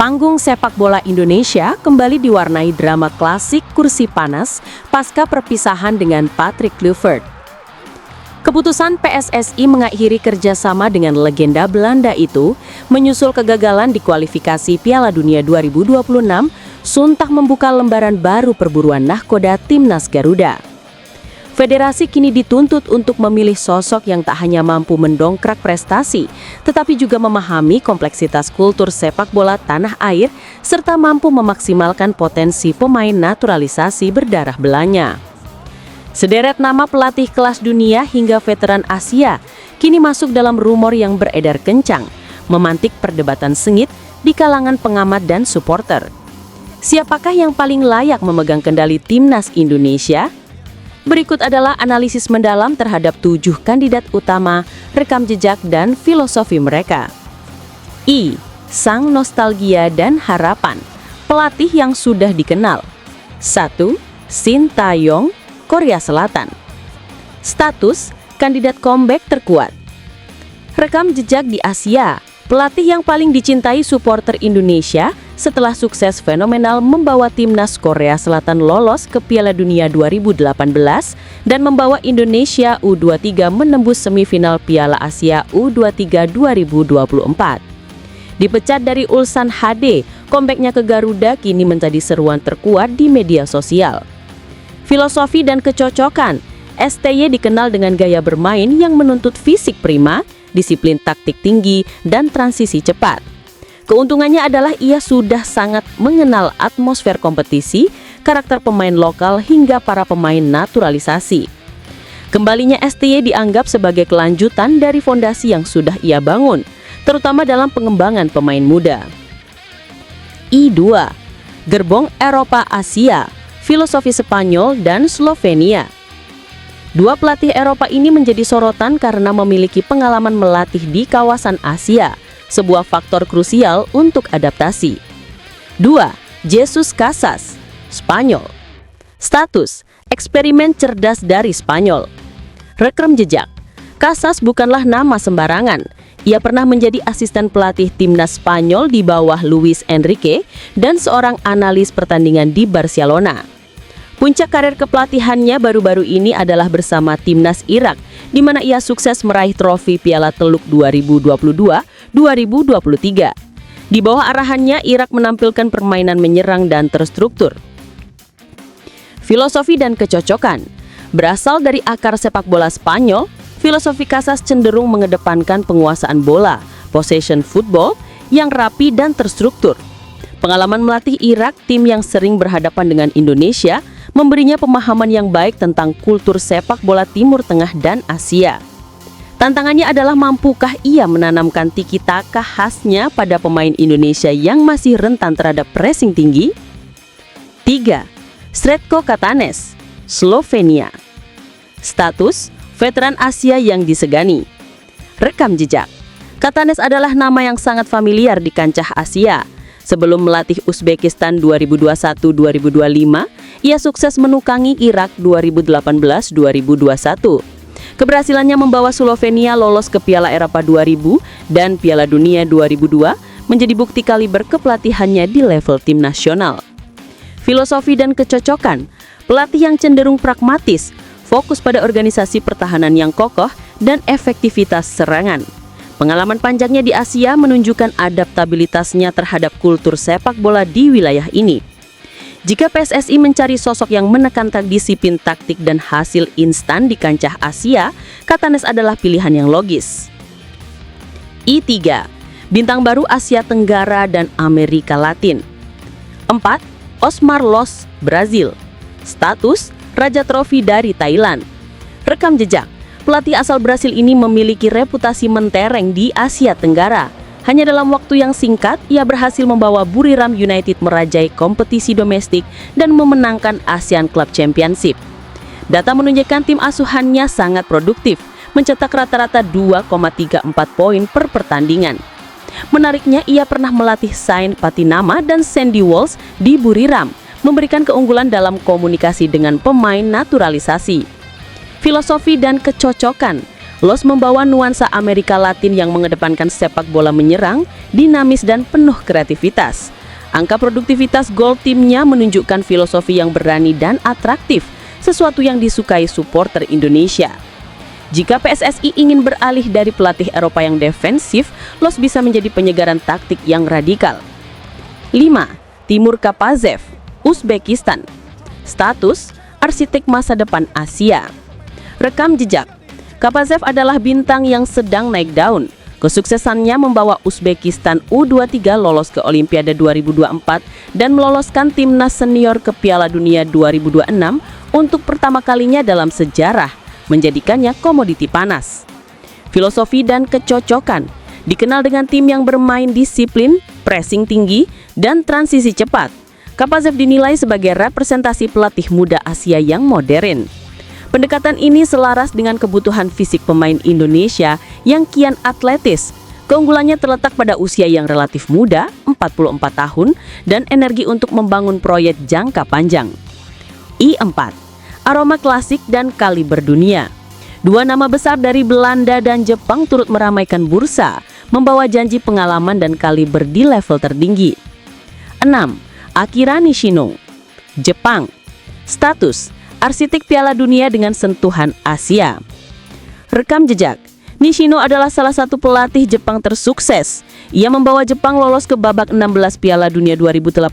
Panggung sepak bola Indonesia kembali diwarnai drama klasik kursi panas pasca perpisahan dengan Patrick Kluivert. Keputusan PSSI mengakhiri kerjasama dengan legenda Belanda itu menyusul kegagalan di kualifikasi Piala Dunia 2026, sontak membuka lembaran baru perburuan nahkoda Timnas Garuda. Federasi kini dituntut untuk memilih sosok yang tak hanya mampu mendongkrak prestasi, tetapi juga memahami kompleksitas kultur sepak bola tanah air, serta mampu memaksimalkan potensi pemain naturalisasi berdarah Belanya. Sederet nama pelatih kelas dunia hingga veteran Asia kini masuk dalam rumor yang beredar kencang, memantik perdebatan sengit di kalangan pengamat dan supporter. Siapakah yang paling layak memegang kendali Timnas Indonesia? Berikut adalah analisis mendalam terhadap 7 kandidat utama, rekam jejak dan filosofi mereka. Sang nostalgia dan harapan, pelatih yang sudah dikenal. 1. Shin Tae-yong, Korea Selatan. Status, kandidat comeback terkuat. Rekam jejak di Asia, pelatih yang paling dicintai supporter Indonesia setelah sukses fenomenal membawa timnas Korea Selatan lolos ke Piala Dunia 2018 dan membawa Indonesia U23 menembus semifinal Piala Asia U23 2024. Dipecat dari Ulsan HD, comebacknya ke Garuda kini menjadi seruan terkuat di media sosial. Filosofi dan kecocokan, STY dikenal dengan gaya bermain yang menuntut fisik prima, disiplin taktik tinggi, dan transisi cepat. Keuntungannya adalah ia sudah sangat mengenal atmosfer kompetisi, karakter pemain lokal hingga para pemain naturalisasi. Kembalinya STY dianggap sebagai kelanjutan dari fondasi yang sudah ia bangun, terutama dalam pengembangan pemain muda. 2. Gerbong Eropa Asia, filosofi Spanyol dan Slovenia. Dua pelatih Eropa ini menjadi sorotan karena memiliki pengalaman melatih di kawasan Asia, sebuah faktor krusial untuk adaptasi. 2. Jesus Casas, Spanyol. Status, eksperimen cerdas dari Spanyol. Rekam jejak, Casas bukanlah nama sembarangan. Ia pernah menjadi asisten pelatih timnas Spanyol di bawah Luis Enrique dan seorang analis pertandingan di Barcelona. Puncak karir kepelatihannya baru-baru ini adalah bersama timnas Irak, di mana ia sukses meraih trofi Piala Teluk 2022-2023. Di bawah arahannya, Irak menampilkan permainan menyerang dan terstruktur. Filosofi dan kecocokan, berasal dari akar sepak bola Spanyol, filosofi Casas cenderung mengedepankan penguasaan bola, possession football, yang rapi dan terstruktur. Pengalaman melatih Irak, tim yang sering berhadapan dengan Indonesia, memberinya pemahaman yang baik tentang kultur sepak bola Timur Tengah dan Asia. Tantangannya adalah mampukah ia menanamkan tiki-taka khasnya pada pemain Indonesia yang masih rentan terhadap pressing tinggi? 3. Sretko Katanes, Slovenia. Status, veteran Asia yang disegani. Rekam jejak, Katanes adalah nama yang sangat familiar di kancah Asia. Sebelum melatih Uzbekistan 2021-2025, ia sukses menukangi Irak 2018-2021. Keberhasilannya membawa Slovenia lolos ke Piala Eropa 2000 dan Piala Dunia 2002 menjadi bukti kaliber kepelatihannya di level tim nasional. Filosofi dan kecocokan, pelatih yang cenderung pragmatis, fokus pada organisasi pertahanan yang kokoh dan efektivitas serangan. Pengalaman panjangnya di Asia menunjukkan adaptabilitasnya terhadap kultur sepak bola di wilayah ini. Jika PSSI mencari sosok yang menekankan disiplin taktik dan hasil instan di kancah Asia, Katanes adalah pilihan yang logis. 3. Bintang baru Asia Tenggara dan Amerika Latin. 4. Osmar Loz, Brazil. Status, Raja Trofi dari Thailand. Rekam jejak, pelatih asal Brasil ini memiliki reputasi mentereng di Asia Tenggara. Hanya dalam waktu yang singkat, ia berhasil membawa Buriram United merajai kompetisi domestik dan memenangkan ASEAN Club Championship. Data menunjukkan tim asuhannya sangat produktif, mencetak rata-rata 2,34 poin per pertandingan. Menariknya, ia pernah melatih Sain Patinama dan Sandy Walsh di Buriram, memberikan keunggulan dalam komunikasi dengan pemain naturalisasi. Filosofi dan kecocokan, Loz membawa nuansa Amerika Latin yang mengedepankan sepak bola menyerang, dinamis dan penuh kreativitas. Angka produktivitas gol timnya menunjukkan filosofi yang berani dan atraktif, sesuatu yang disukai supporter Indonesia. Jika PSSI ingin beralih dari pelatih Eropa yang defensif, Los bisa menjadi penyegaran taktik yang radikal. 5. Timur Kapazev, Uzbekistan. Status arsitek masa depan Asia. Rekam jejak. Kapazev adalah bintang yang sedang naik daun. Kesuksesannya membawa Uzbekistan U23 lolos ke Olimpiade 2024 dan meloloskan timnas senior ke Piala Dunia 2026 untuk pertama kalinya dalam sejarah, menjadikannya komoditi panas. Filosofi dan kecocokan. Dikenal dengan tim yang bermain disiplin, pressing tinggi, dan transisi cepat. Kapazev dinilai sebagai representasi pelatih muda Asia yang modern. Pendekatan ini selaras dengan kebutuhan fisik pemain Indonesia yang kian atletis. Keunggulannya terletak pada usia yang relatif muda, 44 tahun, dan energi untuk membangun proyek jangka panjang. I4. Aroma klasik dan kaliber dunia. Dua nama besar dari Belanda dan Jepang turut meramaikan bursa, membawa janji pengalaman dan kaliber di level tertinggi. 6. Akira Nishino, Jepang. Status arsitek Piala Dunia dengan sentuhan Asia. Rekam jejak. Nishino adalah salah satu pelatih Jepang tersukses. Ia membawa Jepang lolos ke babak 16 Piala Dunia 2018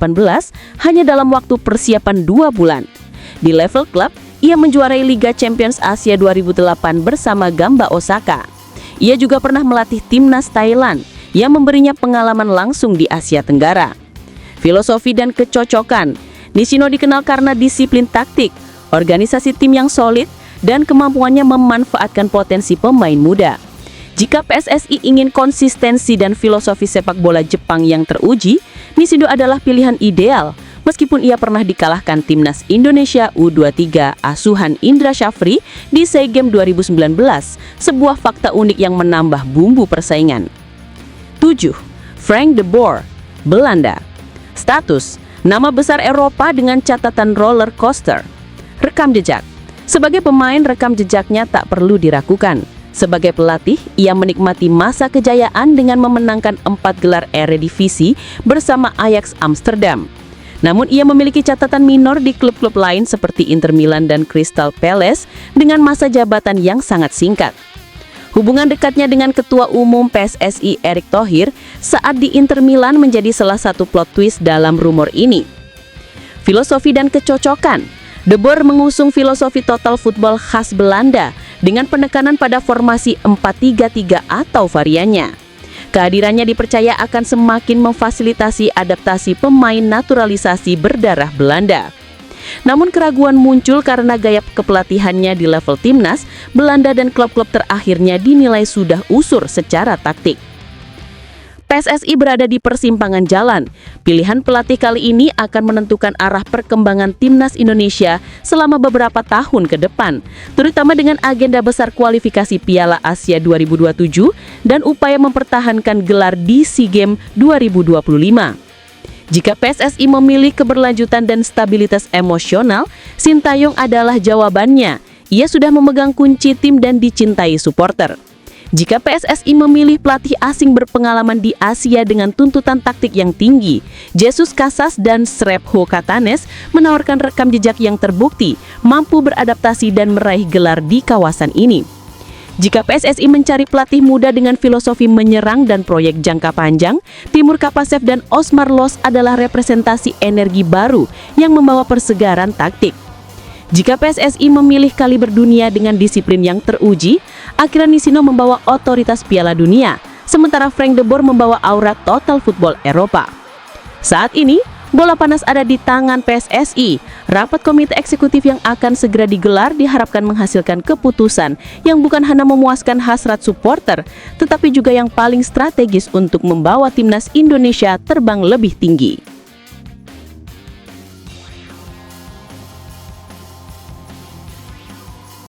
hanya dalam waktu persiapan 2 bulan. Di level klub, ia menjuarai Liga Champions Asia 2008 bersama Gamba Osaka. Ia juga pernah melatih timnas Thailand yang memberinya pengalaman langsung di Asia Tenggara. Filosofi dan kecocokan. Nishino dikenal karena disiplin taktik, organisasi tim yang solid, dan kemampuannya memanfaatkan potensi pemain muda. Jika PSSI ingin konsistensi dan filosofi sepak bola Jepang yang teruji, Nishino adalah pilihan ideal. Meskipun ia pernah dikalahkan timnas Indonesia U23 asuhan Indra Syafri di SEA Games 2019, sebuah fakta unik yang menambah bumbu persaingan. 7. Frank de Boer, Belanda. Status nama besar Eropa dengan catatan roller coaster. Rekam jejak. Sebagai pemain, rekam jejaknya tak perlu diragukan. Sebagai pelatih, ia menikmati masa kejayaan dengan memenangkan 4 gelar Eredivisie bersama Ajax Amsterdam. Namun ia memiliki catatan minor di klub-klub lain seperti Inter Milan dan Crystal Palace dengan masa jabatan yang sangat singkat. Hubungan dekatnya dengan Ketua Umum PSSI Erick Thohir saat di Inter Milan menjadi salah satu plot twist dalam rumor ini. Filosofi dan kecocokan. De Boer mengusung filosofi total football khas Belanda dengan penekanan pada formasi 4-3-3 atau variannya. Kehadirannya dipercaya akan semakin memfasilitasi adaptasi pemain naturalisasi berdarah Belanda. Namun keraguan muncul karena gaya kepelatihannya di level timnas, Belanda dan klub-klub terakhirnya dinilai sudah usur secara taktik. PSSI berada di persimpangan jalan. Pilihan pelatih kali ini akan menentukan arah perkembangan timnas Indonesia selama beberapa tahun ke depan, terutama dengan agenda besar kualifikasi Piala Asia 2027 dan upaya mempertahankan gelar di SEA Games 2025. Jika PSSI memilih keberlanjutan dan stabilitas emosional, Sintayong adalah jawabannya. Ia sudah memegang kunci tim dan dicintai supporter. Jika PSSI memilih pelatih asing berpengalaman di Asia dengan tuntutan taktik yang tinggi, Jesus Casas dan Srepho Katanes menawarkan rekam jejak yang terbukti, mampu beradaptasi dan meraih gelar di kawasan ini. Jika PSSI mencari pelatih muda dengan filosofi menyerang dan proyek jangka panjang, Timur Kapazev dan Osmar Loss adalah representasi energi baru yang membawa persegaran taktik. Jika PSSI memilih kaliber dunia dengan disiplin yang teruji, Akira Nishino membawa otoritas Piala Dunia, sementara Frank de Boer membawa aura total football Eropa. Saat ini, bola panas ada di tangan PSSI. Rapat komite eksekutif yang akan segera digelar diharapkan menghasilkan keputusan yang bukan hanya memuaskan hasrat supporter, tetapi juga yang paling strategis untuk membawa timnas Indonesia terbang lebih tinggi.